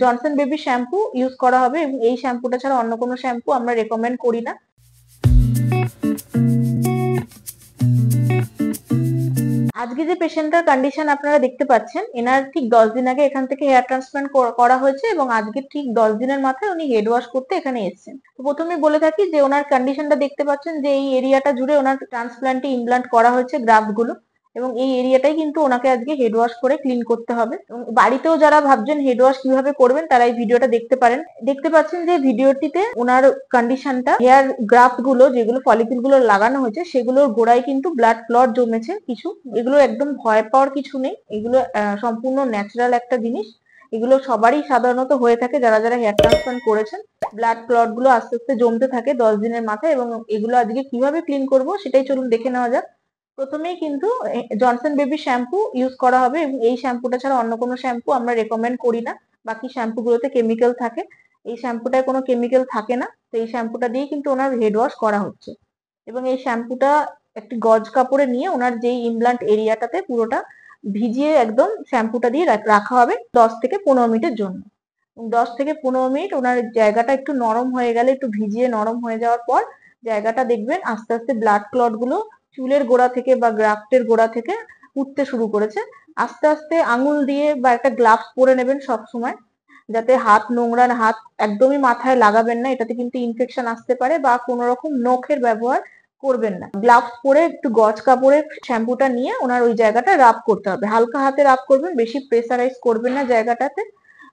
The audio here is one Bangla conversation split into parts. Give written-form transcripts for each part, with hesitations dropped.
জনসন বেবি শ্যাম্পু ইউজ করা হবে এবং এই শ্যাম্পুটা ছাড়া অন্য কোনো শ্যাম্পু আমরা রেকমেন্ড করি না। আজকে যে পেশেন্টটার কন্ডিশন আপনারা দেখতে পাচ্ছেন, এনার ঠিক 10 দিন আগে এখান থেকে হেয়ার ট্রান্সপ্লান্ট করা হয়েছে এবং আজকে ঠিক 10 দিনের মাথায় উনি হেড ওয়াশ করতে এখানে এসেছেন। তো প্রথমেই বলে থাকি যে ওনার কন্ডিশনটা দেখতে পাচ্ছেন যে এই এরিয়াটা জুড়ে ওনার ট্রান্সপ্লান্টে ইমপ্লান্ট করা হয়েছে গ্রাফট গুলো, এবং এই এরিয়াটাই কিন্তু ওনাকে আজকে হেড ওয়াশ করে ক্লিন করতে হবে। এবং বাড়িতেও যারা ভাবছেন হেড ওয়াশ কিভাবে করবেন তারা এই ভিডিওটা দেখতে পারেন। দেখতে পাচ্ছেন যে ভিডিওটিতে ওনার কন্ডিশনটা, হেয়ার গ্রাফট গুলো যেগুলো ফলিকুল গুলো লাগানো হয়েছে সেগুলোর গোড়ায় কিন্তু ব্লাড ক্লট জমেছে কিছু। এগুলো একদম ভয় পাওয়ার কিছু নেই, এগুলো সম্পূর্ণ ন্যাচারাল একটা জিনিস। এগুলো সবারই সাধারণত হয়ে থাকে যারা যারা হেয়ার ট্রান্সপ্লান্ট করেছেন। ব্লাড ক্লট গুলো আস্তে আস্তে জমতে থাকে 10 দিনের মাথায়, এবং এগুলো আজকে কিভাবে ক্লিন করব সেটাই চলুন দেখে নেওয়া যাক। প্রথমেই কিন্তু জনসন বেবি শ্যাম্পু ইউজ করা হবে এবং এই শ্যাম্পুটা ছাড়া অন্য কোনো শ্যাম্পু আমরা রেকমেন্ড করি না। বাকি শ্যাম্পু গুলোতে কেমিক্যাল থাকে, এই শ্যাম্পুটায় কোনো কেমিক্যাল থাকে না। তো এই শ্যাম্পুটা দিয়ে কিন্তু ওনার হেড ওয়াশ করা হচ্ছে, এবং এই শ্যাম্পুটা একটি গজ কাপড়ে নিয়ে ওনার যেই ইমপ্লান্ট এরিয়াটাতে পুরোটা ভিজিয়ে একদম শ্যাম্পুটা দিয়ে রাখা হবে 10 থেকে 15 মিনিটের জন্য। 10 থেকে 15 মিনিট ওনার জায়গাটা একটু নরম হয়ে গেলে, একটু ভিজিয়ে নরম হয়ে যাওয়ার পর জায়গাটা দেখবেন আস্তে আস্তে ব্লাড ক্লট গুলো চুলের গোড়া থেকে বা গ্রাফটের গোড়া থেকে উঠতে শুরু করেছে। আস্তে আস্তে আঙুল দিয়ে বা একটা গ্লাভস পরে নেবেন সব সময়, যাতে হাত নোংরা, হাত একদমই মাথায় লাগাবেন না, এটাতে কিন্তু ইনফেকশন আসতে পারে, বা কোনো রকম নখের ব্যবহার করবেন না। গ্লাভস পরে একটু গজ কাপড়ে শ্যাম্পুটা নিয়ে ওনার ওই জায়গাটা রাব করতে হবে। হালকা হাতে রাব করবেন, বেশি প্রেসারাইজ করবেন না জায়গাটাতে।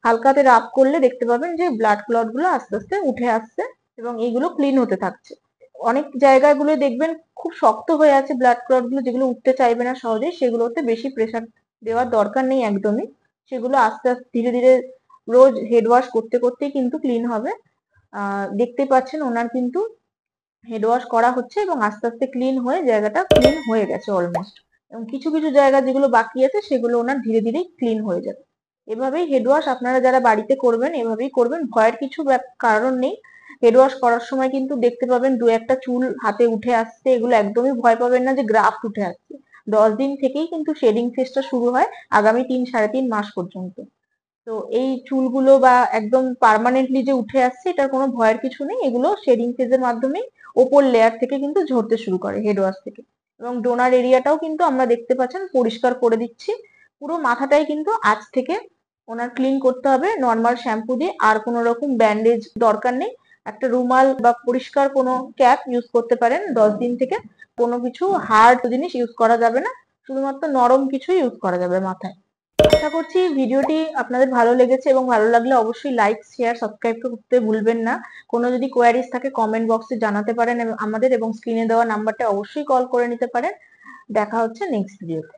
হালকা হাতে রাব করলে দেখতে পাবেন যে ব্লাড ক্লট গুলো আস্তে আস্তে উঠে আসছে এবং এইগুলো ক্লিন হতে থাকছে। অনেক জায়গাগুলো দেখবেন খুব শক্ত হয়ে আছে ব্লাড ক্লট গুলো, যেগুলো উঠতে চাইবে না সহজে, সেগুলোতে বেশি প্রেসার দেওয়ার দরকার নেই একদমই। সেগুলো আস্তে আস্তে ধীরে ধীরে রোজ হেড ওয়াশ করতে করতেই কিন্তু ক্লিন হবে। দেখতে পাচ্ছেন ওনার কিন্তু হেড ওয়াশ করা হচ্ছে এবং আস্তে আস্তে ক্লিন হয়ে জায়গাটা ক্লিন হয়ে গেছে অলমোস্ট। এবং কিছু কিছু জায়গা যেগুলো বাকি আছে সেগুলো ওনার ধীরে ধীরে ক্লিন হয়ে যাবে। এভাবেই হেড ওয়াশ আপনারা যারা বাড়িতে করবেন এভাবেই করবেন, ভয়ের কিছু কারণ নেই। হেড ওয়াশ করার সময় কিন্তু দেখতে পাবেন দু একটা চুল হাতে উঠে আসছে, এগুলো একদমই ভয় পাবেন না যে গ্রাফট উঠে আসছে। 10 দিন থেকেই কিন্তু শেডিং ফেজটা শুরু হয় আগামী 3-3.5 মাস পর্যন্ত। তো এই চুলগুলো বা একদম পার্মানেন্টলি যে উঠে আসছে এটার কোনো ভয়ের কিছু নেই, এগুলো শেডিং ফেজের মাধ্যমেই ওপর লেয়ার থেকে কিন্তু ঝরতে শুরু করে হেড ওয়াশ থেকে। এবং ডোনার এরিয়াটাও কিন্তু আমরা দেখতে পাচ্ছেন পরিষ্কার করে দিচ্ছি। পুরো মাথাটাই কিন্তু আজ থেকে ওনার ক্লিন করতে হবে নর্মাল শ্যাম্পু দিয়ে, আর কোনো রকম ব্যান্ডেজ দরকার নেই। একটা রুমাল বা পরিষ্কার কোনো ক্যাপ ইউজ করতে পারেন 10 দিন থেকে। কোনো কিছু হার্ড জিনিস ইউজ করা যাবে না, শুধুমাত্র নরম কিছু ইউজ করা যাবে মাথায়। আশা করছি ভিডিওটি আপনাদের ভালো লেগেছে, এবং ভালো লাগলে অবশ্যই লাইক, শেয়ার, সাবস্ক্রাইব করতে ভুলবেন না। কোনো যদি কোয়ারিজ থাকে কমেন্ট বক্সে জানাতে পারেন আমাদের, এবং স্ক্রিনে দেওয়া নাম্বারটা অবশ্যই কল করে নিতে পারেন। দেখা হচ্ছে নেক্সট ভিডিওতে।